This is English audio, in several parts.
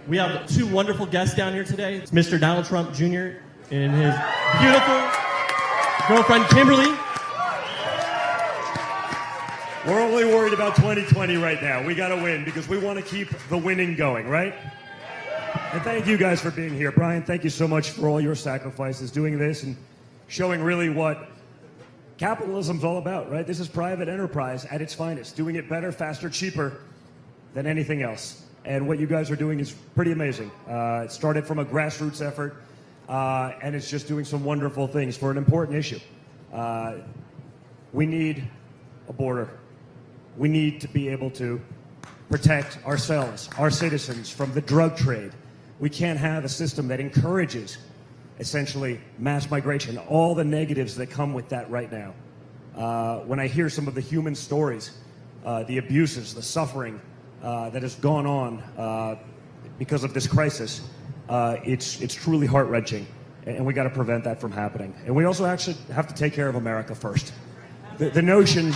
We have two wonderful guests down here today. It's Mr. Donald Trump Jr. and his beautiful girlfriend, Kimberly. We're only worried about 2020 right now. We got to win because we want to keep the winning going, right? And thank you guys for being here. Brian, thank you so much for all your sacrifices doing this and showing really what capitalism's all about, right? This is private enterprise at its finest, doing it better, faster, cheaper than anything else. And what you guys are doing is pretty amazing. It started from a grassroots effort, and it's just doing some wonderful things for an important issue. We need a border. We need to be able to protect ourselves, our citizens, from the drug trade. We can't have a system that encourages, essentially, mass migration, all the negatives that come with that right now. When I hear some of the human stories, the abuses, the suffering that has gone on because of this crisis, it's truly heart-wrenching, and we got to prevent that from happening. And we also actually have to take care of America first. The notion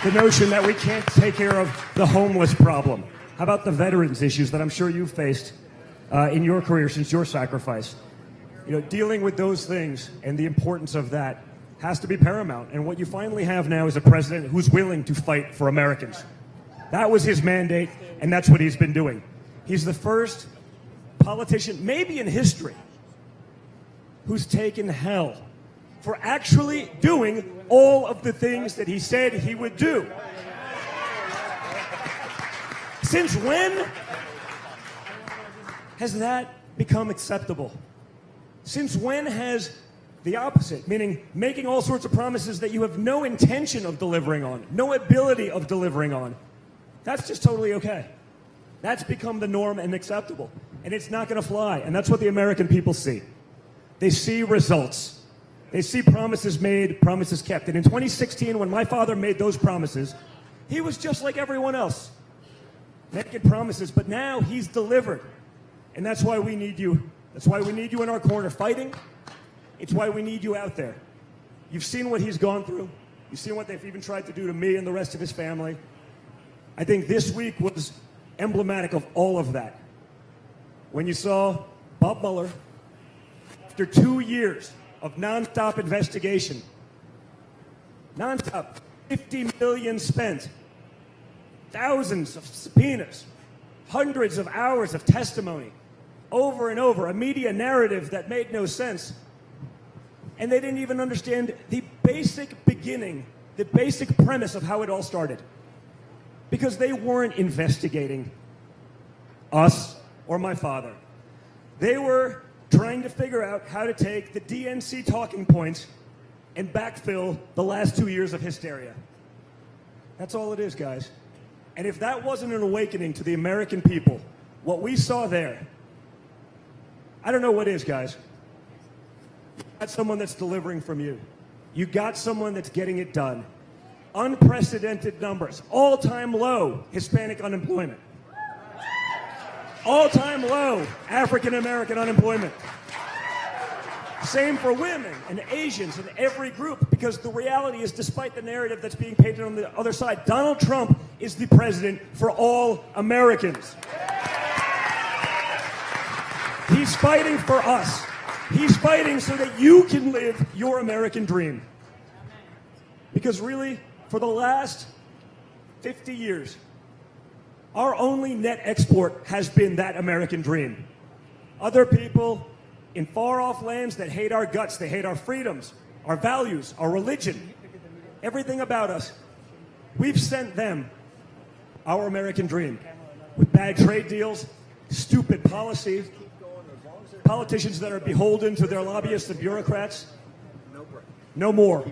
that we can't take care of the homeless problem. How about the veterans issues that I'm sure you've faced in your career since your sacrifice? You know, dealing with those things and the importance of that has to be paramount. And what you finally have now is a president who's willing to fight for Americans. That was his mandate, and that's what he's been doing. He's the first politician, maybe in history, who's taken hell for actually doing all of the things that he said he would do. Since when has that become acceptable? Since when has the opposite, meaning making all sorts of promises that you have no intention of delivering on, no ability of delivering on, that's just totally okay. That's become the norm and acceptable. And it's not going to fly. And that's what the American people see. They see results. They see promises made, promises kept. And in 2016, when my father made those promises, he was just like everyone else, making promises. But now he's delivered. And that's why we need you. That's why we need you in our corner fighting. It's why we need you out there. You've seen what he's gone through. You've seen what they've even tried to do to me and the rest of his family. I think this week was emblematic of all of that. When you saw Bob Mueller, after 2 years of nonstop investigation, nonstop, 50 million spent, thousands of subpoenas, hundreds of hours of testimony, over and over, a media narrative that made no sense. And they didn't even understand the basic beginning, the basic premise of how it all started. Because they weren't investigating us or my father. They were trying to figure out how to take the DNC talking points and backfill the last 2 years of hysteria. That's all it is, guys. And if that wasn't an awakening to the American people, what we saw there, I don't know what is, guys. You got someone that's delivering from you. You got someone that's getting it done. Unprecedented numbers, all-time low Hispanic unemployment, all-time low African-American unemployment. Same for women and Asians and every group, because the reality is, despite the narrative that's being painted on the other side, Donald Trump is the president for all Americans. He's fighting for us. He's fighting so that you can live your American dream. Because really, for the last 50 years, our only net export has been that American dream. Other people in far-off lands that hate our guts, they hate our freedoms, our values, our religion, everything about us, we've sent them our American dream with bad trade deals, stupid policies, politicians that are beholden to their lobbyists and bureaucrats. No more.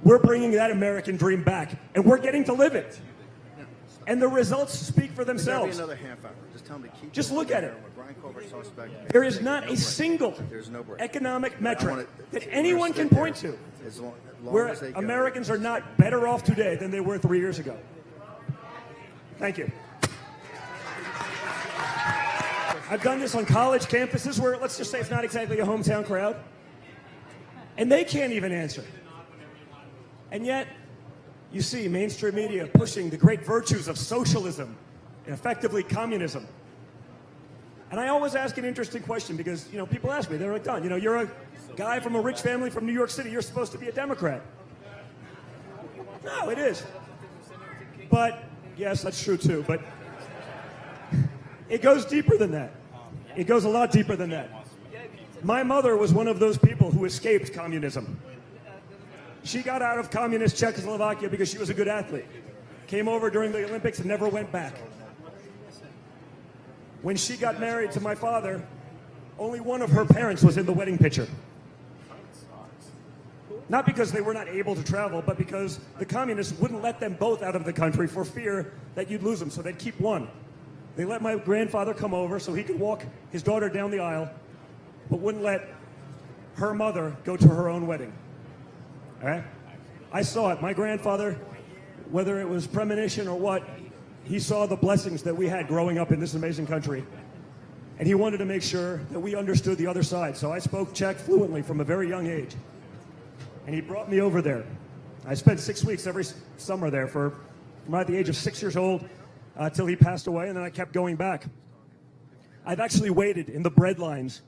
We're bringing that American dream back, and we're getting to live it. And the results speak for themselves. Just look at it. There is not a single economic metric that anyone can point to where Americans are not better off today than they were 3 years ago. Thank you. I've done this on college campuses where, let's just say, it's not exactly a hometown crowd, and they can't even answer. And yet, you see mainstream media pushing the great virtues of socialism effectively communism. And I always ask an interesting question because, people ask me, they're like, Don, you're a guy from a rich family from New York City, you're supposed to be a Democrat. No, it is. But, yes, that's true too, but it goes deeper than that. It goes a lot deeper than that. My mother was one of those people who escaped communism. She got out of communist Czechoslovakia because she was a good athlete. Came over during the Olympics and never went back. When she got married to my father, only one of her parents was in the wedding picture. Not because they were not able to travel, but because the communists wouldn't let them both out of the country for fear that you'd lose them, so they'd keep one. They let my grandfather come over so he could walk his daughter down the aisle, but wouldn't let her mother go to her own wedding. All right? I saw it. My grandfather, whether it was premonition or what, he saw the blessings that we had growing up in this amazing country. And he wanted to make sure that we understood the other side. So I spoke Czech fluently from a very young age. And he brought me over there. I spent 6 weeks every summer there from at the age of 6 years old till he passed away, and then I kept going back. I've actually waited in the bread lines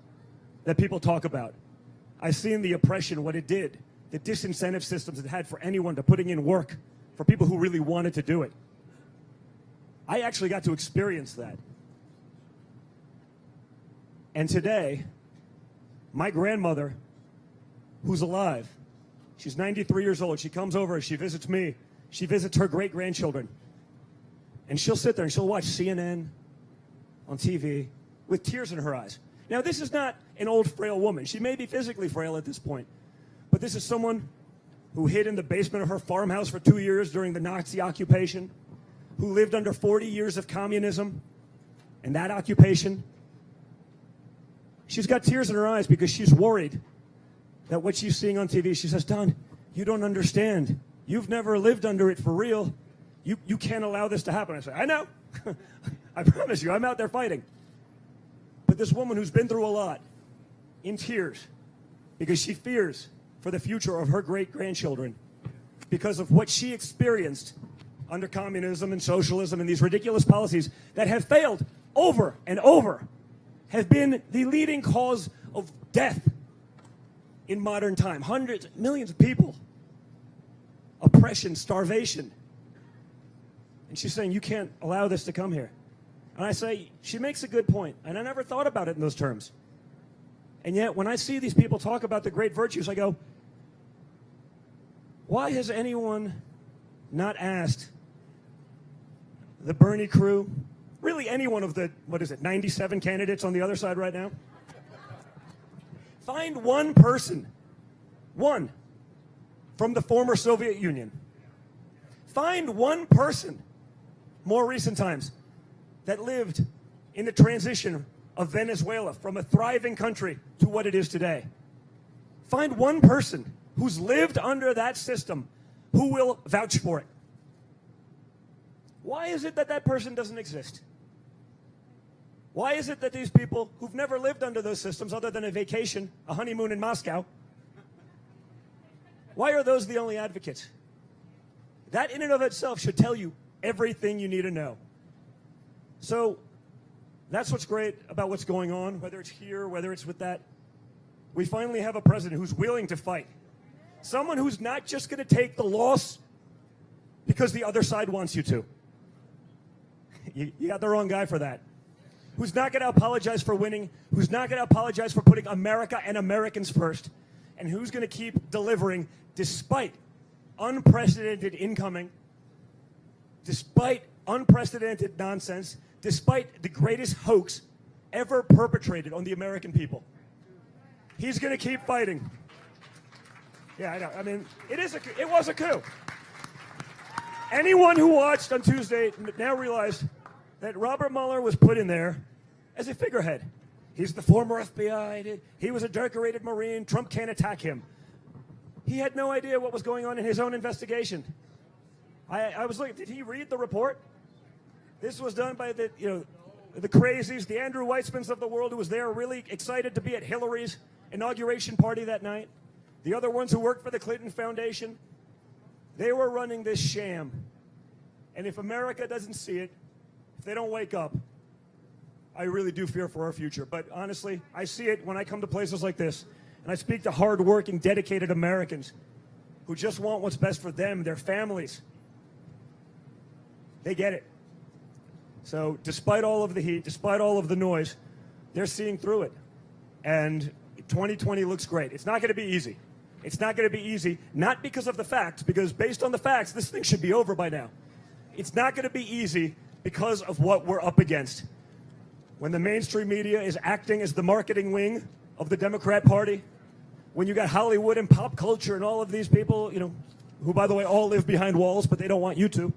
that people talk about. I've seen the oppression, what it did, the disincentive systems it had for anyone to putting in work, for people who really wanted to do it. I actually got to experience that. And today, my grandmother, who's alive, she's 93 years old, she comes over, she visits me, she visits her great-grandchildren. And she'll sit there and she'll watch CNN on TV with tears in her eyes. Now, this is not an old, frail woman. She may be physically frail at this point, but this is someone who hid in the basement of her farmhouse for 2 years during the Nazi occupation, who lived under 40 years of communism and that occupation. She's got tears in her eyes because she's worried that what she's seeing on TV, she says, Don, you don't understand. You've never lived under it for real. You can't allow this to happen. I say, I know. I promise you, I'm out there fighting. But this woman who's been through a lot, in tears, because she fears for the future of her great-grandchildren, because of what she experienced under communism and socialism and these ridiculous policies that have failed over and over, have been the leading cause of death in modern time. Hundreds, millions of people. Oppression, starvation. And she's saying, you can't allow this to come here. And I say, she makes a good point. And I never thought about it in those terms. And yet, when I see these people talk about the great virtues, I go, why has anyone not asked the Bernie crew, really any one of the, 97 candidates on the other side right now? Find one person, one, from the former Soviet Union. Find one person, more recent times, that lived in the transition of Venezuela from a thriving country to what it is today. Find one person who's lived under that system who will vouch for it. Why is it that that person doesn't exist? Why is it that these people who've never lived under those systems other than a vacation, a honeymoon in Moscow, why are those the only advocates? That in and of itself should tell you everything you need to know. So that's what's great about what's going on, whether it's here, whether it's with that. We finally have a president who's willing to fight. Someone who's not just going to take the loss because the other side wants you to. You got the wrong guy for that. Who's not going to apologize for winning, who's not going to apologize for putting America and Americans first, and who's going to keep delivering despite unprecedented incoming, despite unprecedented nonsense, despite the greatest hoax ever perpetrated on the American people. He's going to keep fighting. Yeah, I know. I mean, it was a coup. Anyone who watched on Tuesday now realized that Robert Mueller was put in there as a figurehead. He's the former FBI. He was a decorated Marine. Trump can't attack him. He had no idea what was going on in his own investigation. I was looking. Did he read the report? This was done by the crazies, the Andrew Weissmans of the world, who was there, really excited to be at Hillary's inauguration party that night. The other ones who worked for the Clinton Foundation. They were running this sham. And if America doesn't see it, if they don't wake up, I really do fear for our future. But honestly, I see it when I come to places like this, and I speak to hardworking, dedicated Americans who just want what's best for them, their families. They get it. So despite all of the heat, despite all of the noise, they're seeing through it. And 2020 looks great. It's not going to be easy. It's not going to be easy, not because of the facts, because based on the facts, this thing should be over by now. It's not going to be easy because of what we're up against. When the mainstream media is acting as the marketing wing of the Democrat Party, when you got Hollywood and pop culture and all of these people, you know, who, by the way, all live behind walls, but they don't want you to.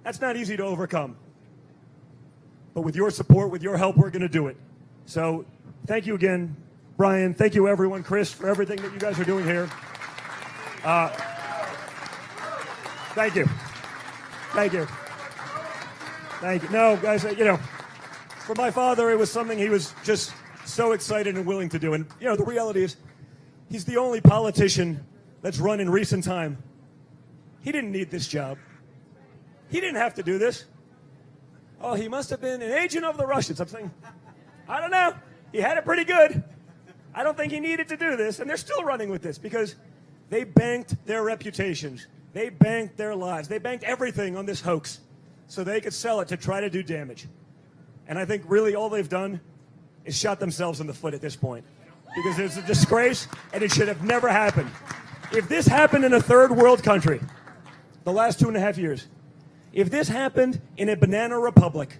That's not easy to overcome. But with your support, with your help, we're going to do it. So thank you again, Brian. Thank you, everyone. Chris, for everything that you guys are doing here. Thank you. Thank you. Thank you. No, guys, you know, for my father, it was something he was just so excited and willing to do. And, you know, the reality is he's the only politician that's run in recent time. He didn't need this job. He didn't have to do this. Oh, he must have been an agent of the Russians. I'm saying, I don't know. He had it pretty good. I don't think he needed to do this. And they're still running with this because they banked their reputations. They banked their lives. They banked everything on this hoax so they could sell it to try to do damage. And I think really all they've done is shot themselves in the foot at this point because it's a disgrace and it should have never happened. If this happened in a third world country, the last 2.5 years, if this happened in a banana republic,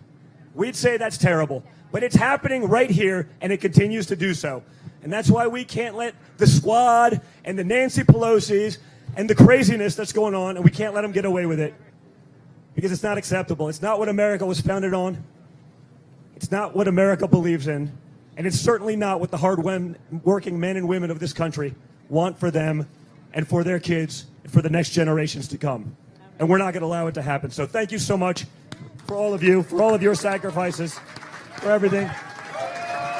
we'd say that's terrible. But it's happening right here, and it continues to do so. And that's why we can't let the squad and the Nancy Pelosi's and the craziness that's going on, and we can't let them get away with it. Because it's not acceptable. It's not what America was founded on. It's not what America believes in. And it's certainly not what the hard-working men and women of this country want for them and for their kids and for the next generations to come. And we're not going to allow it to happen. So thank you so much for all of you, for all of your sacrifices, for everything.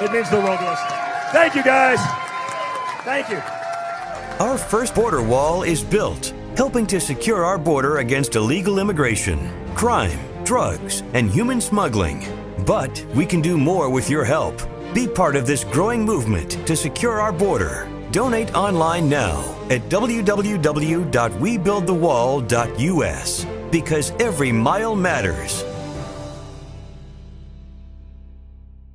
It means the world to us. Thank you, guys. Thank you. Our first border wall is built, helping to secure our border against illegal immigration, crime, drugs, and human smuggling. But we can do more with your help. Be part of this growing movement to secure our border. Donate online now at www.webuildthewall.us because every mile matters.